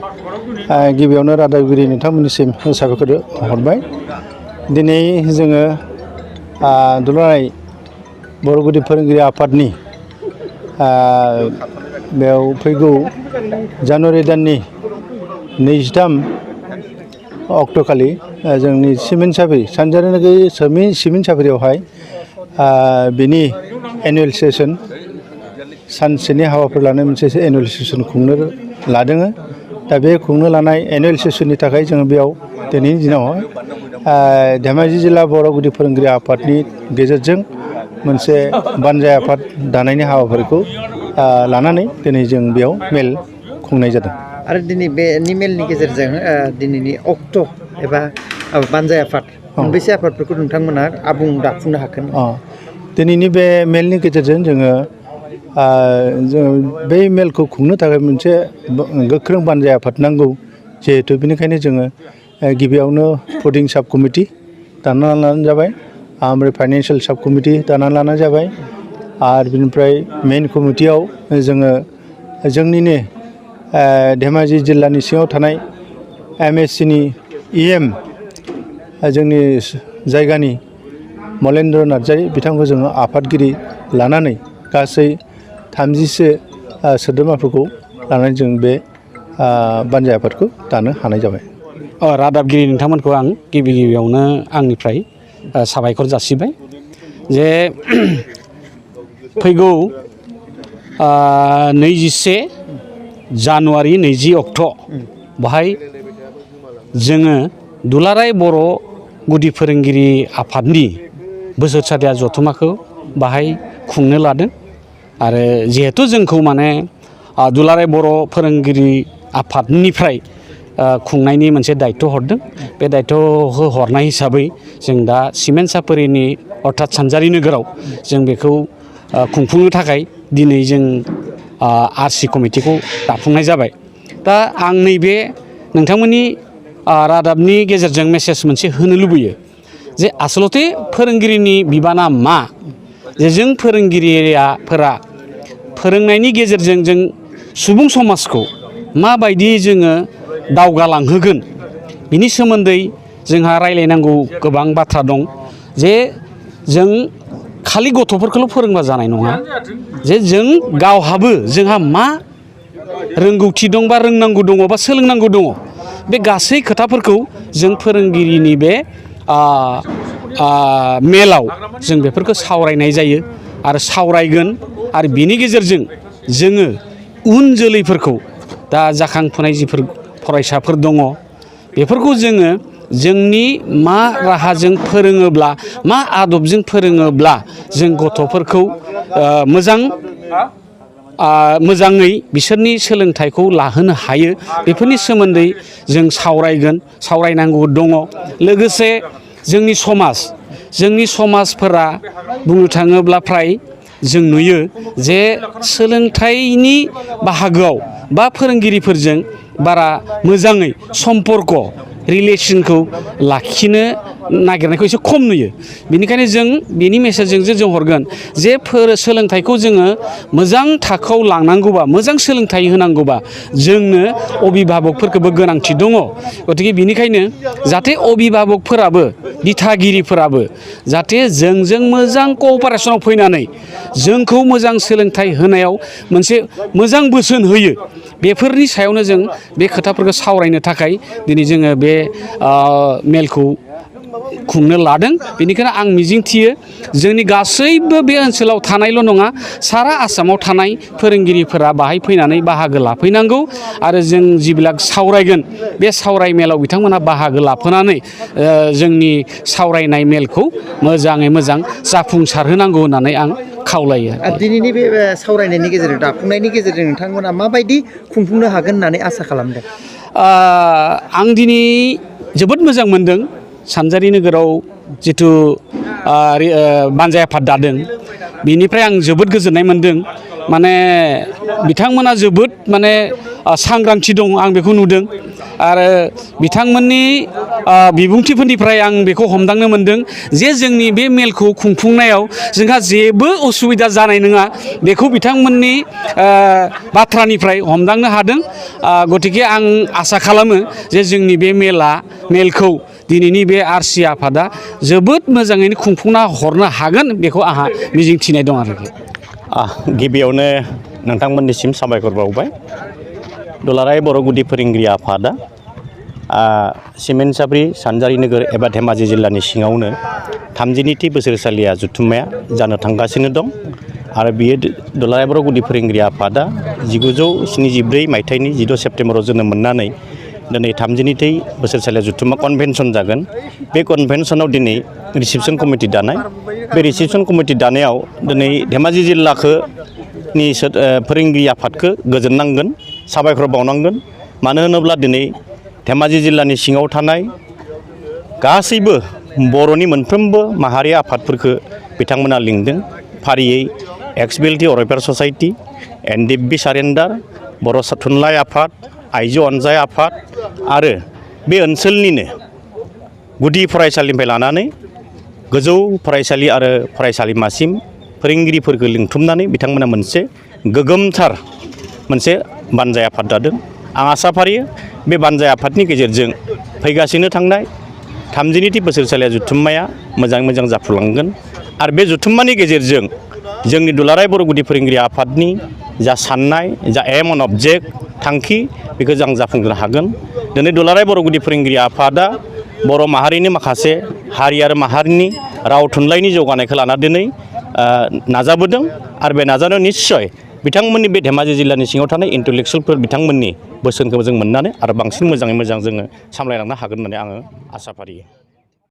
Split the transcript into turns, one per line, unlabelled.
गिबियावनो रादाबगिरि नोंथांमोननिसिम साबायखर हरबाय। दिनै जोङो दुलाराय बर' गुदि फोरोंगिरि आफादनि बेयाव फैगौ जानुवारि दाननि 23 अक्ट'खालि जोंनि सिमेन्ट सापरि सानजारि नोगोर सिमेन्ट सापरियावहाय बिनि एनुवेल सेसन सानसेनि हाबाफोर लानाय मोनसे एनुवेल सेसन खुंनो लादों। दा बे खुंनो लानाय एनुवेल सेसननि थाखाय जोङो बेयाव दिनैनि दिनावहाय धेमाजि जिल्ला बर' गुदि फोरोंगिरि आफादनि गेजेरजों मोनसे बानजाय आफाद दानायनि हाबाफारिखौ लानानै दिनै जों बेयाव मेल खुंनाय जादों।
आरो दिनै बे मेलनि गेजेरजों दिनैनि अक्ट' एबा बानजाय आफाद मोनबेसे आफादफोरखौ नोंथांमोना आबुं दाफुंनो हागोन?
दिनैनि बे मेलनि गेजेरजों जोङो बे मेलखौ खुंनो थाखाय मोनसे गोख्रों बानजाय आफाद नांगौ। जिहेथु बेनिखायनो जोङो गिबियावनो फुडिं साब कमिटि दाना लानाय जाबाय, ओमफ्राय फाइनान्सियेल साब कमिटि दाना लानाय जाबाय, आरो बिनिफ्राय मेइन कमिटियाव जोङो जोंनिनो धेमाजि जिल्लानि सिङाव थानाय MSCनि EM जोंनि जायगानि मलेन्द्र नार्जारि बिथांखौ जोङो आफादगिरि लानानै गासै 30सो सोद्रोमाफोरखौ लानानै जों बे बानजाय आफादखौ दानो हानाय जाबाय।
रादाबगिरि नोंथांमोनखौ आं गिबियावनो आंनिफ्राय साबायखर जासिबाय जे फैगौ 21 जानुवारि 20 अक्ट' बेहाय जोङो दुलाराय बर' गुदि फोरोंगिरि आफादनि बोसोरसालिया जथुम्माखौ बाहाय खुंनो लादों। आरो जिहेथु जोंखौ माने दुलाराय बर' फोरोंगिरि आफादनिफ्राय खुंनायनि मोनसे दायित्व हरदों, बे दायित्व हरनाय हिसाबै जों दा सिमेन्ट सापरिनि अर्थात सानजारि नोगोराव जों बेखौ खुंफुंनो थाखाय दिनै जों RC कमिटिखौ दाफुंनाय जाबाय। दा आं नैबे नोंथांमोननि रादाबनि गेजेरजों मेसेज मोनसे होनो लुबैयो जे आसलते फोरोंगिरिनि बिबाना मा, जे जों फोरोंगिरिफोरा फोरोंनायनि गेजेरजों जों सुबुं समाजखौ माबायदि जोङो दावगालांहोगोन बिनि सोमोन्दै जोंहा रायलायनांगौ गोबां बाथ्रा दं। जे जों खालि गथ'फोरखौल' फोरोंबा जानाय नङा, जे जों गावहाबो जोंहा मा रोंगौथि दं बा रोंनांगौ दङ बा सोलोंनांगौ दङ, बे गासै खोथाफोरखौ जों फोरोंगिरिनि बे मेलाव जों बेफोरखौ सावरायनाय जायो आरो सावरायगोन। आरो बिनि गेजेरजों जोङो उन जोलैफोरखौ दा जाखांफुनाय जिफोर फरायसाफोर दङ बेफोरखौ जोङो जोंनि मा राहाजों फोरोङोब्ला, मा आदबजों फोरोङोब्ला जों गथ'फोरखौ मोजाङै बिसोरनि सोलोंथाइखौ लाहोनो हायो, बेफोरनि सोमोन्दै जों सावरायगोन, सावरायनांगौ दङ। लोगोसे जोंनि समाजफोरा बुंनो थाङोब्ला फ्राय जों नुयो जे सोलोंथाइनि बाहागोआव बा फोरोंगिरिफोरजों बारा मोजाङै सम्पर्क रिलेसनखौ लाखिनो नागिरनायखौ एसे खम नुयो। बेनिखायनो जों बेनि मेसेजजों जों हरगोन जे सोलोंथाइखौ जोङो मोजां थाखोआव लांनांगौबा, मोजां सोलोंथाइ होनांगौबा जोंनो अभिभाबकफोरखौबो गोनांथि दङ। गतिके बिनिखायनो जाहाथे अभिभाबकफोराबो दिथागिरिफोराबो जाहाथे जोंजों मोजां कअपारेसनाव फैनानै जोंखौ मोजां सोलोंथाइ होनायाव मोनसे मोजां बोसोन होयो, बेफोरनि सायावनो जों बे खोथाफोरखौ सावरायनो थाखाय दिनै जोङो बे मेलखौ खुंनो लादों। बेनिखायनो आं मिजिंथियो जोंनि गासैबो बे ओनसोलाव थानायल' नङा, सारा आसामाव थानाय फोरोंगिरिफोरा बाहाय फैनानै बाहागो लाफैनांगौ। आरो जों जिবিলাক सावरायगोन बे सावराय मेलाव बिथांमोनहा बाहागो लाफैनानै जोंनि सावरायनाय मेलखौ मोजाङै मोजां जाफुंसारहोनांगौ होननानै आं खावलायो।
दिनैनि बे सावरायनायनि गेजेरजों दाफुंनायनि गेजेरजों नोंथांमोना माबायदि खुंफुंनो हागोन होननानै आसा खालामदों?
आं दिनै जोबोद मोजां मोनदों सानजारि नोगोराव जिथु बानजाय आफाद दादों, बिनिफ्राय आं जोबोद गोजोननाय मोनदों। माने बिथांमोना जोबोद माने सांग्रांथि दं, आं बेखौ नुदों। आरो बिथांमोननि बिबुंथिफोरनिफ्राय आं बेखौ हमदांनो मोनदों जे जोंनि बे मेलखौ खुंफुंनायाव जोंहा जेबो उसुबिदा जानाय नङा बेखौ बिथांमोननि बाथ्रानिफ्राय हमदांनो हादों। गतिके आं आसा खालामो जे जोंनि बे मेलखौ दिनैनि बे आरसि आफादा जोबोद मोजाङैनो खुंफुंना हरनो हागोन बेखौ आंहा मिजिंथिनाय दं आरोखि।
गिबियावनो नोंथांमोननिसिम साबायखर बावबाय। दुलाराय बर' गुदि फोरोंगिरि आफादा सिमेन्ट-साब्रि सानजारि नोगोर एबा धेमाजि जिल्लानि सिङावनो 32थि बोसोरसालिया जथुम्माया जानो थांगासिनो दं आरो बियो दुलाराय बर' गुदि फोरोंगिरि आफादा 1974 मायथाइनि 16 सेप्तेम्बराव जोनोम मोननानै दिनै 32थि बोसोरसालिया जथुम्मा कनभेनसन जागोन। बे कनभेनसनाव दिनै रिसेपसन कमिटि दानाय। बे रिसेपसन कमिटि दानायाव दिनै धेमाजि जिल्लानि फोरोंगिरि आफादखौ गोजोननांगोन, साबायखर बावनांगोन। मानो होनोब्ला दिनै धेमाजि जिल्लानि सिङाव थानाय गासैबो बर'नि मोनफ्रोमबो माहारि आफादफोरखौ बिथांमोना लिंदों। फारियै एक्स-बिएलटि अरायपार ससाइटि, एनडिएफबि सारेन्डार, बर' थुनलाइ आफाद, आइजो अनजाय आफाद आरो बे ओनसोलनिनो गुदि फरायसालिनिफ्राय लानानै गोजौ फरायसालि आरो फरायसालिमासिम फोरोंगिरिफोरखौ लिंथुमनानै बिथांमोना मोनसे गोगोमथार मोनसे बानजाय आफाद दादों। आं आसा फारियो बे बानजाय आफादनि गेजेरजों फैगासिनो थांनाय 32थि बोसोरसालिया जथुम्माया मोजाङै मोजां जाफुंलांगोन आरो बे जथुम्मानि गेजेरजों जोंनि दुलाराय बर' गुदि फोरोंगिरि आफादनि जा साननाय, जा एम एन्ड अबजेक्ट थांखि बेखौ जों जाफुंहोनो हागोन। दिनै दुलाराय बर' गुदि फोरोंगिरि आफादा बर' माहारिनि माखासे हारि आरो माहारिनि राव थुनलाइनि जौगानायखौ लाना दिनै नाजाबोदों आरो बे नाजानायाव निस्सय बिथांमोननि बे धेमाजि जिल्लानि सिङाव थानाय इन्टेलेक्सुवेलफोर बिथांमोननि बोसोनखौ जों मोननानै आरो बांसिन मोजाङै मोजां जोङो सामलायलांनो हागोन होननानै आङो आसा फारियो।